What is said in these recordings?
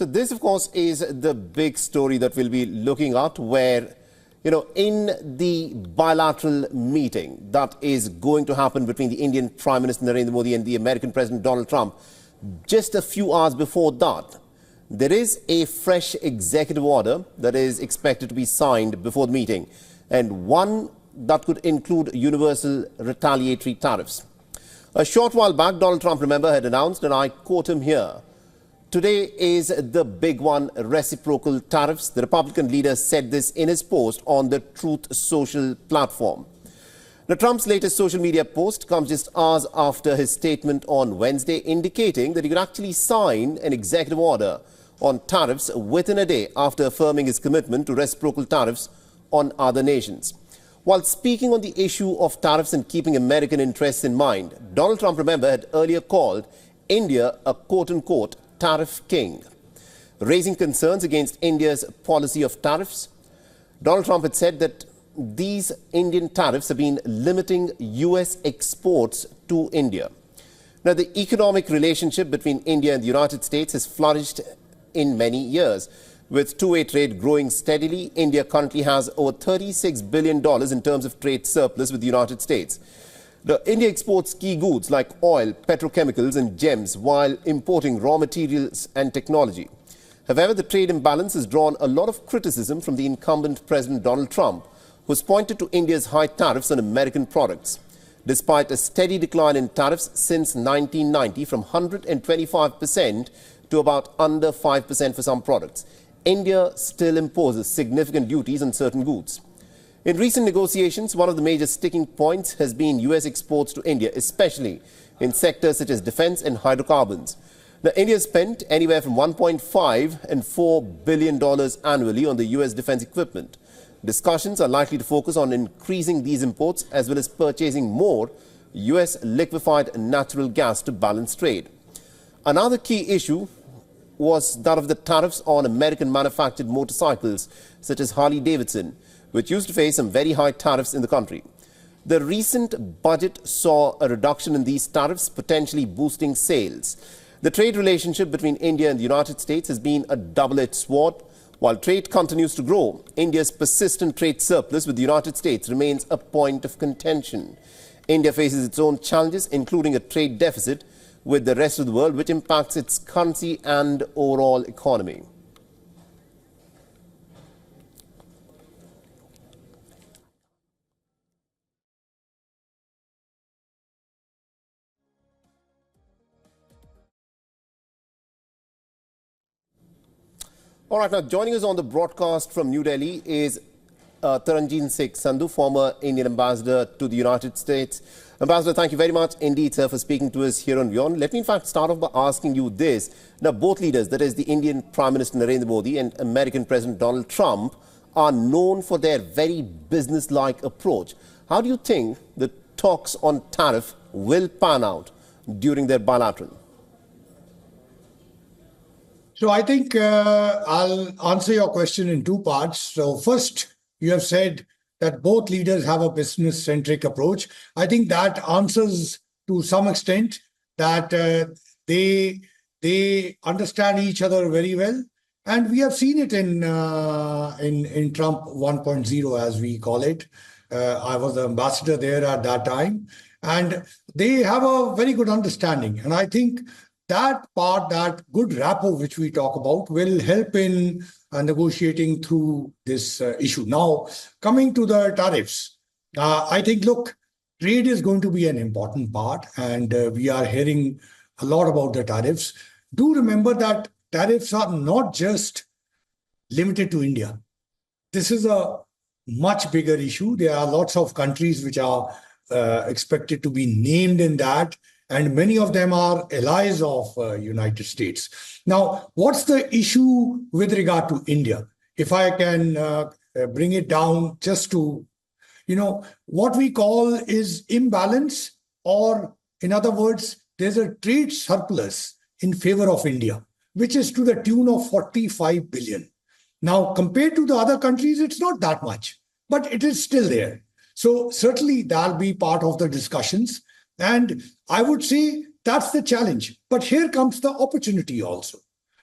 So this, of course, is the big story that we'll be looking at where, in the bilateral meeting that is going to happen between the Indian Prime Minister Narendra Modi and the American President Donald Trump, just a few hours before that, there is a fresh executive order that is expected to be signed before the meeting, and one that could include universal retaliatory tariffs. A short while back, Donald Trump, remember, had announced, and I quote him here, "Today is the big one, reciprocal tariffs." The Republican leader said this in his post on the Truth Social platform. Now, Trump's latest social media post comes just hours after his statement on Wednesday, indicating that he could actually sign an executive order on tariffs within a day after affirming his commitment to reciprocal tariffs on other nations. While speaking on the issue of tariffs and keeping American interests in mind, Donald Trump, remember, had earlier called India a quote-unquote tariff king, raising concerns against India's policy of tariffs. Donald Trump had said that these Indian tariffs have been limiting U.S. exports to India. Now, the economic relationship between India and the United States has flourished in many years. With two-way trade growing steadily, India currently has over $36 billion in terms of trade surplus with the United States. India exports key goods like oil, petrochemicals and gems while importing raw materials and technology. However, the trade imbalance has drawn a lot of criticism from the incumbent President Donald Trump, who's pointed to India's high tariffs on American products. Despite a steady decline in tariffs since 1990 from 125% to about under 5% for some products, India still imposes significant duties on certain goods. In recent negotiations, one of the major sticking points has been U.S. exports to India, especially in sectors such as defense and hydrocarbons. Now, India spent anywhere from $1.5 and $4 billion annually on the U.S. defense equipment. Discussions are likely to focus on increasing these imports as well as purchasing more U.S. liquefied natural gas to balance trade. Another key issue was that of the tariffs on American manufactured motorcycles such as Harley-Davidson, which used to face some very high tariffs in the country. The recent budget saw a reduction in these tariffs, potentially boosting sales. The trade relationship between India and the United States has been a double-edged sword. While trade continues to grow, India's persistent trade surplus with the United States remains a point of contention. India faces its own challenges, including a trade deficit with the rest of the world, which impacts its currency and overall economy. All right, now joining us on the broadcast from New Delhi is Taranjit Singh Sandhu, former Indian ambassador to the United States. Ambassador, thank you very much indeed, sir, for speaking to us here on WION. Let me in fact start off by asking you this. Now, both leaders, that is the Indian Prime Minister Narendra Modi and American President Donald Trump, are known for their very business-like approach. How do you think the talks on tariff will pan out during their bilateral? So I think I'll answer your question in two parts. So first, you have said that both leaders have a business-centric approach. I think that answers to some extent that they understand each other very well. And we have seen it in Trump 1.0, as we call it. I was the ambassador there at that time. And they have a very good understanding. And I think that part, that good rapport which we talk about, will help in negotiating through this issue. Now, coming to the tariffs, I think, look, trade is going to be an important part, and we are hearing a lot about the tariffs. Do remember that tariffs are not just limited to India. This is a much bigger issue. There are lots of countries which are expected to be named in that, and many of them are allies of United States. Now, what's the issue with regard to India? If I can bring it down just to, what we call is imbalance, or in other words, there's a trade surplus in favor of India, which is to the tune of 45 billion. Now, compared to the other countries, it's not that much, but it is still there. So certainly that'll be part of the discussions. And I would say that's the challenge. But here comes the opportunity also,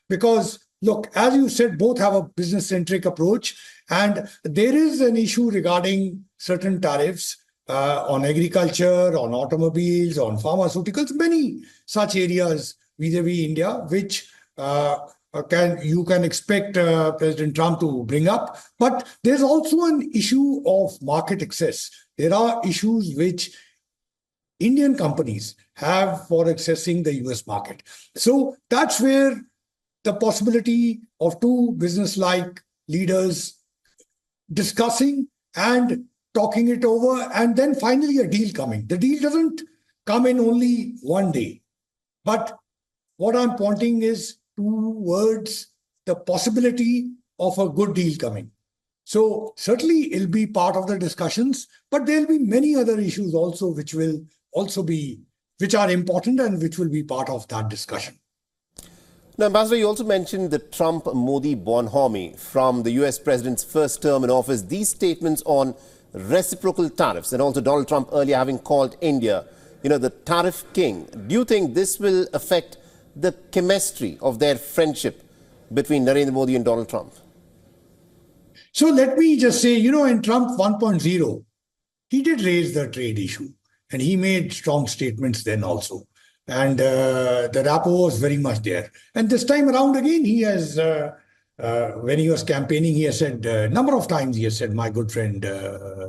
because look, as you said, both have a business-centric approach, and there is an issue regarding certain tariffs on agriculture, on automobiles, on pharmaceuticals, many such areas vis-a-vis India, which you can expect President Trump to bring up. But there's also an issue of market access. There are issues which Indian companies have for accessing the US market. So that's where the possibility of two business-like leaders discussing and talking it over, and then finally a deal coming. The deal doesn't come in only one day. But what I'm pointing is towards the possibility of a good deal coming. So certainly it'll be part of the discussions, but there'll be many other issues also which are important and which will be part of that discussion. Now, Ambassador, you also mentioned the Trump-Modi bonhomie from the US president's first term in office. These statements on reciprocal tariffs, and also Donald Trump earlier having called India, the tariff king. Do you think this will affect the chemistry of their friendship between Narendra Modi and Donald Trump? So let me just say, in Trump 1.0, he did raise the trade issue, and he made strong statements then also. And the rapport was very much there. And this time around again, he has, when he was campaigning, he has said, a number of times he has said, my good friend,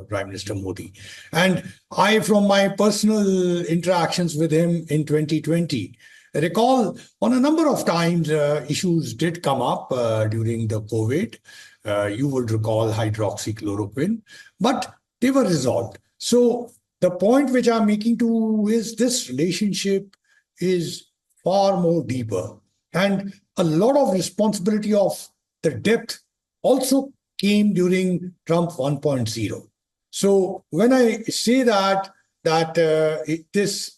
Prime Minister Modi. And I, from my personal interactions with him in 2020, recall on a number of times issues did come up during the COVID. You would recall hydroxychloroquine, but they were resolved. So the point which I'm making to is this relationship is far more deeper. And a lot of responsibility of the depth also came during Trump 1.0. So when I say that this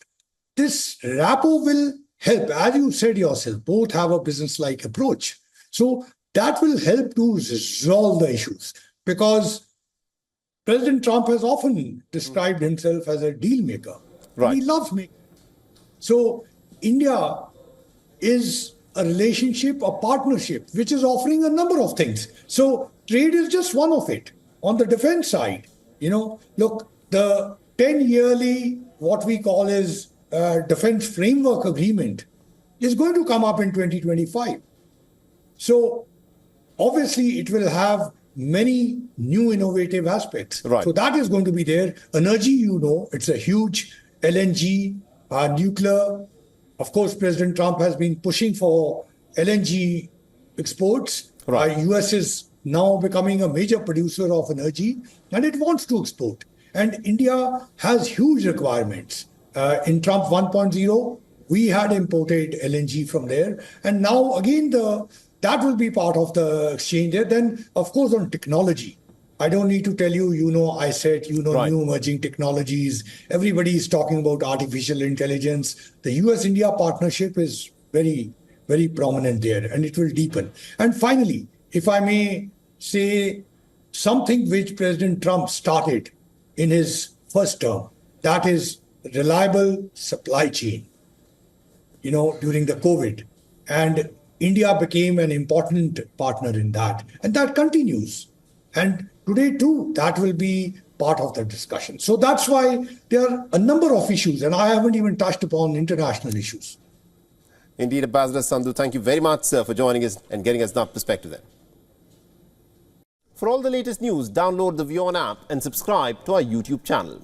rapport will help, as you said yourself, both have a business-like approach. So that will help to resolve the issues, because President Trump has often described himself as a deal maker. Right. He loves making. So India is a relationship, a partnership, which is offering a number of things. So trade is just one of it. On the defense side, look, the 10-yearly, what we call is defense framework agreement is going to come up in 2025. So obviously it will have many new innovative aspects. Right. So that is going to be there. Energy, it's a huge LNG, nuclear. Of course, President Trump has been pushing for LNG exports. Right. US is now becoming a major producer of energy, and it wants to export. And India has huge requirements. In Trump 1.0, we had imported LNG from there. And now, again, that will be part of the exchange there. Then, of course, on technology, I don't need to tell you, ISET, right. New emerging technologies. Everybody is talking about artificial intelligence. The US-India partnership is very, very prominent there, and it will deepen. And finally, if I may say something which President Trump started in his first term, that is reliable supply chain, during the COVID. And India became an important partner in that. And that continues. And today, too, that will be part of the discussion. So that's why there are a number of issues, and I haven't even touched upon international issues. Indeed, Ambassador Sandhu, thank you very much, sir, for joining us and getting us that perspective there. For all the latest news, download the WION app and subscribe to our YouTube channel.